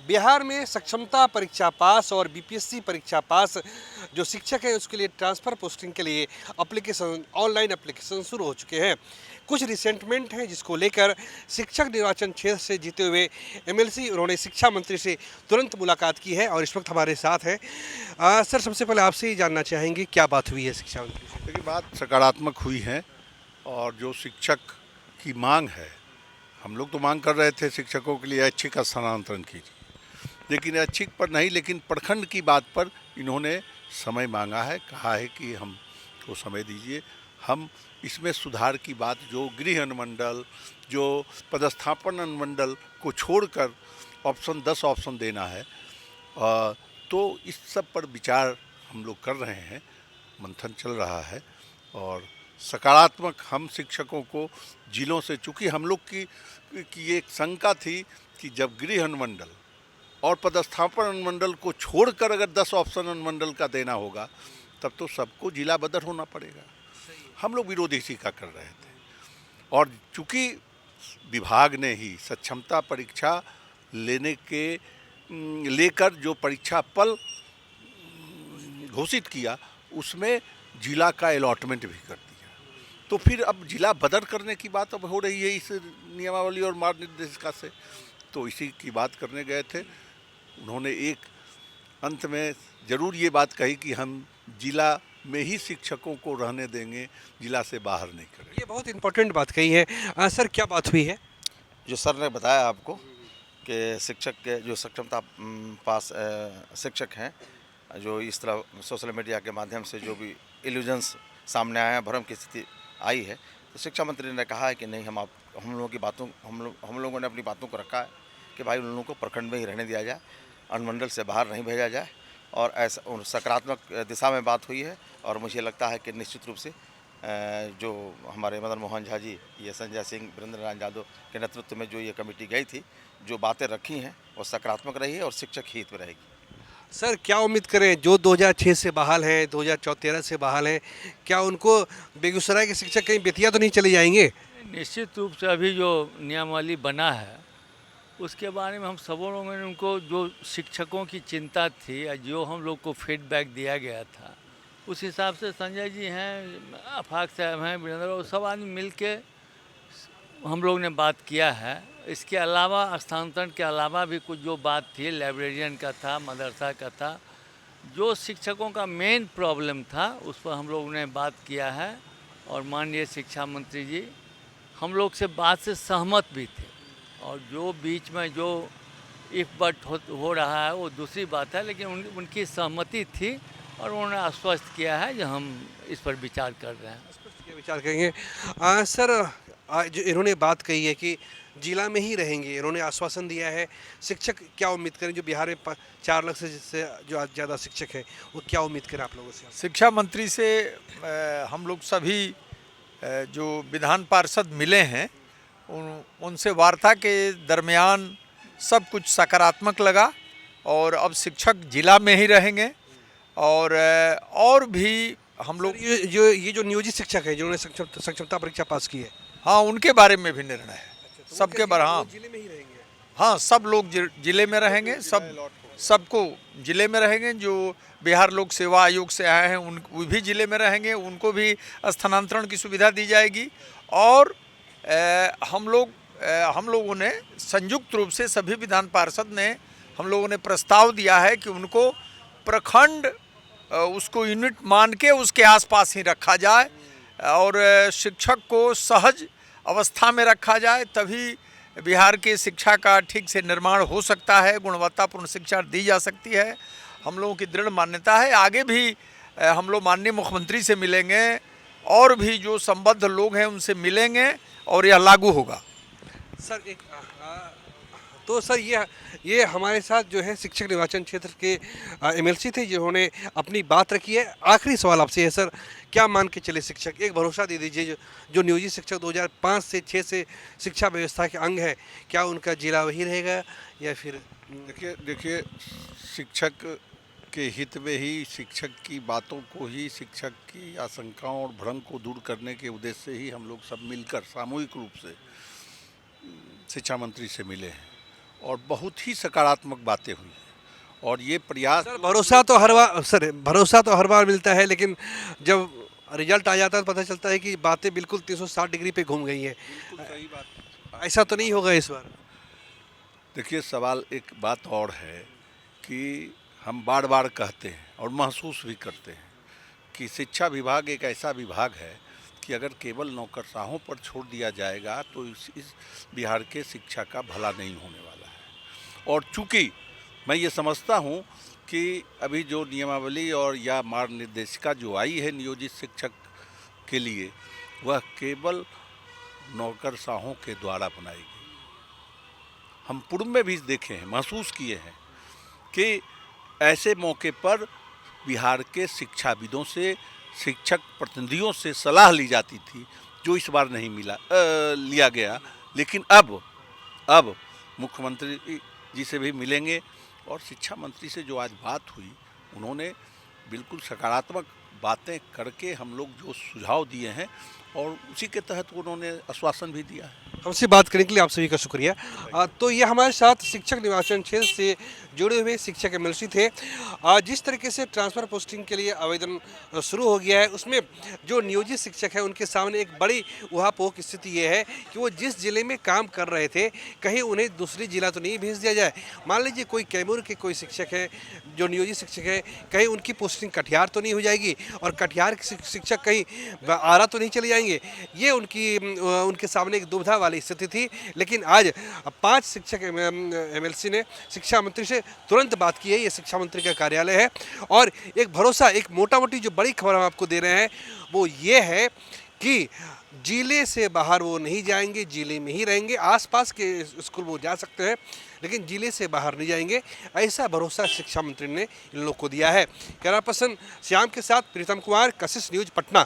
बिहार में सक्षमता परीक्षा पास और बीपीएससी परीक्षा पास जो शिक्षक हैं उसके लिए ट्रांसफ़र पोस्टिंग के लिए एप्लीकेशन ऑनलाइन एप्लीकेशन शुरू हो चुके हैं। कुछ रिसेंटमेंट हैं जिसको लेकर शिक्षक निर्वाचन क्षेत्र से जीते हुए एमएलसी उन्होंने शिक्षा मंत्री से तुरंत मुलाकात की है और इस वक्त हमारे साथ हैं। सर, सबसे पहले आपसे ही जानना चाहेंगे क्या बात हुई है शिक्षा मंत्री से? देखिए, बात सकारात्मक हुई है और जो शिक्षक की मांग है, हम लोग तो मांग कर रहे थे शिक्षकों के लिए ऐच्छिक स्थानांतरण कीजिए, लेकिन ऐच्छिक पर नहीं, लेकिन प्रखंड की बात पर इन्होंने समय मांगा है, कहा है कि हमको समय दीजिए। हम इसमें सुधार की बात, जो गृह अनुमंडल, जो पदस्थापन अनुमंडल को छोड़कर ऑप्शन 10 ऑप्शन देना है, तो इस सब पर विचार हम लोग कर रहे हैं, मंथन चल रहा है और सकारात्मक हम शिक्षकों को जिलों से, चूँकि हम लोग की एक शंका थी कि जब गृह अनुमंडल और पदस्थापन अनुमंडल को छोड़कर अगर 10 ऑप्शन अनुमंडल का देना होगा तब तो सबको जिला बदर होना पड़ेगा। हम लोग विरोध इसी का कर रहे थे और चूँकि विभाग ने ही सक्षमता परीक्षा लेकर जो परीक्षा पल घोषित किया उसमें जिला का अलॉटमेंट भी कर दिया, तो फिर अब जिला बदर करने की बात अब हो रही है इस नियमावली और मार्ग निर्देशिका से। तो इसी की बात करने गए थे। उन्होंने एक अंत में ज़रूर ये बात कही कि हम जिला में ही शिक्षकों को रहने देंगे, जिला से बाहर नहीं करेंगे। ये बहुत इंपॉर्टेंट बात कही है। सर, क्या बात हुई है? जो सर ने बताया आपको कि शिक्षक के जो सक्षमता पास शिक्षक हैं, जो इस तरह सोशल मीडिया के माध्यम से जो भी इल्यूजन्स सामने आए हैं, भ्रम की स्थिति आई है, तो शिक्षा मंत्री ने कहा है कि नहीं, हम लोगों ने अपनी बातों को रखा है कि भाई उन लोगों को प्रखंड में ही रहने दिया जाए, अनुमंडल से बाहर नहीं भेजा जाए, और ऐसा सकारात्मक दिशा में बात हुई है। और मुझे लगता है कि निश्चित रूप से जो हमारे मदन मोहन झा जी, ये संजय सिंह, वीरेंद्र नारायण यादव के नेतृत्व में जो ये कमेटी गई थी, जो बातें रखी हैं वो सकारात्मक रही है और शिक्षक हित में रहेगी। सर, क्या उम्मीद करें, जो 2006 से बहाल हैं, 2013 से बहाल हैं, क्या उनको बेगूसराय के शिक्षक कहीं बेतिया तो नहीं चले जाएंगे? निश्चित रूप से अभी जो नियमावली बना है उसके बारे में हम सबों लोगों ने, उनको जो शिक्षकों की चिंता थी या जो हम लोग को फीडबैक दिया गया था, उस हिसाब से संजय जी हैं, आफाक साहब हैं, वीरेंद्र, और सब आदमी मिल के हम लोग ने बात किया है। इसके अलावा स्थानांतरण के अलावा भी कुछ जो बात थी, लाइब्रेरियन का था, मदरसा का था, जो शिक्षकों का मेन प्रॉब्लम था उस पर हम लोगों ने बात किया है और माननीय शिक्षा मंत्री जी हम लोग से बात से सहमत भी थे। और जो बीच में जो इफ बट हो रहा है वो दूसरी बात है, लेकिन उनकी सहमति थी और उन्होंने आश्वस्त किया है कि हम इस पर विचार कर रहे हैं। इस पर विचार करेंगे। सर, जो इन्होंने बात कही है कि जिला में ही रहेंगे, इन्होंने आश्वासन दिया है, शिक्षक क्या उम्मीद करें? जो बिहार में 4 लाख से जो ज़्यादा शिक्षक हैं, वो क्या उम्मीद करें आप लोगों से? शिक्षा मंत्री से हम लोग सभी जो विधान पार्षद मिले हैं उनसे वार्ता के दरमियान सब कुछ सकारात्मक लगा और अब शिक्षक जिला में ही रहेंगे। और भी हम लोग ये जो नियोजित शिक्षक हैं जिन्होंने सक्षमता परीक्षा पास की है, हाँ, उनके बारे में भी निर्णय है। तो सबके बारे, हाँ जिले में ही रहेंगे? हाँ, सब लोग जिले में रहेंगे, सबको जिले में रहेंगे। जो बिहार लोक सेवा आयोग से आए हैं वो भी जिले में रहेंगे, उनको भी स्थानांतरण की सुविधा दी जाएगी। और हम लोगों ने संयुक्त रूप से सभी विधान पार्षद ने हम लोगों ने प्रस्ताव दिया है कि उनको प्रखंड उसको यूनिट मान के उसके आसपास ही रखा जाए और शिक्षक को सहज अवस्था में रखा जाए, तभी बिहार की शिक्षा का ठीक से निर्माण हो सकता है, गुणवत्तापूर्ण शिक्षा दी जा सकती है। हम लोगों की दृढ़ मान्यता है। आगे भी हम लोग माननीय मुख्यमंत्री से मिलेंगे और भी जो संबद्ध लोग हैं उनसे मिलेंगे और यह लागू होगा। सर, तो सर ये हमारे साथ जो है शिक्षक निर्वाचन क्षेत्र के एमएलसी थे जिन्होंने अपनी बात रखी है। आखिरी सवाल आपसे है सर, क्या मान के चले शिक्षक? एक भरोसा दे दीजिए, जो नियोजित शिक्षक 2005 से 6 से शिक्षा व्यवस्था के अंग है, क्या उनका जिला वही रहेगा या फिर? देखिए, शिक्षक के हित में ही, शिक्षक की बातों को ही, शिक्षक की आशंकाओं और भ्रम को दूर करने के उद्देश्य से ही हम लोग सब मिलकर सामूहिक रूप से शिक्षा मंत्री से मिले हैं और बहुत ही सकारात्मक बातें हुई हैं। और ये प्रयास सर भरोसा तो हर बार मिलता है, लेकिन जब रिजल्ट आ जाता है तो पता चलता है कि बातें बिल्कुल 360 डिग्री पे घूम गई हैं। सही बात। ऐसा तो नहीं होगा इस बार? देखिए, सवाल एक बात और है कि हम बार बार कहते हैं और महसूस भी करते हैं कि शिक्षा विभाग एक ऐसा विभाग है कि अगर केवल नौकरशाहों पर छोड़ दिया जाएगा तो इस बिहार के शिक्षा का भला नहीं होने वाला है। और चूंकि मैं ये समझता हूँ कि अभी जो नियमावली और या मार्ग निर्देशिका जो आई है नियोजित शिक्षक के लिए, वह केवल नौकरशाहों के द्वारा बनाई गई। हम पूर्व में भी देखे हैं, महसूस किए हैं कि ऐसे मौके पर बिहार के शिक्षाविदों से, शिक्षक प्रतिनिधियों से सलाह ली जाती थी, जो इस बार नहीं लिया गया। लेकिन अब मुख्यमंत्री जी से भी मिलेंगे और शिक्षा मंत्री से जो आज बात हुई, उन्होंने बिल्कुल सकारात्मक बातें करके हम लोग जो सुझाव दिए हैं और उसी के तहत उन्होंने आश्वासन भी दिया है। हमसे बात करने के लिए आप सभी का शुक्रिया। तो ये हमारे साथ शिक्षक निर्वाचन क्षेत्र से जुड़े हुए शिक्षक एमएलसी थे। जिस तरीके से ट्रांसफ़र पोस्टिंग के लिए आवेदन शुरू हो गया है, उसमें जो नियोजित शिक्षक है उनके सामने एक बड़ी उहापोह की स्थिति ये है कि वो जिस ज़िले में काम कर रहे थे, कहीं उन्हें दूसरी ज़िला तो नहीं भेज दिया जाए। मान लीजिए कोई कैमूर के कोई शिक्षक है जो नियोजित शिक्षक है, कहीं उनकी पोस्टिंग कटिहार तो नहीं हो जाएगी और कटिहार के शिक्षक कहीं आरा तो नहीं चले जाएंगे। ये उनके सामने एक दुविधा वाली स्थिति थी। लेकिन आज 5 शिक्षक एमएलसी ने शिक्षा मंत्री से तुरंत बात की है। ये शिक्षा मंत्री का कार्यालय है और एक भरोसा, एक मोटा मोटी जो बड़ी खबर हम आपको दे रहे हैं वो ये है कि जिले से बाहर वो नहीं जाएंगे, जिले में ही रहेंगे। आसपास के स्कूल वो जा सकते हैं लेकिन जिले से बाहर नहीं जाएंगे, ऐसा भरोसा शिक्षा मंत्री ने इन लोगों को दिया है। कैमरा पर्सन श्याम के साथ प्रीतम कुमार, कशिश न्यूज़, पटना।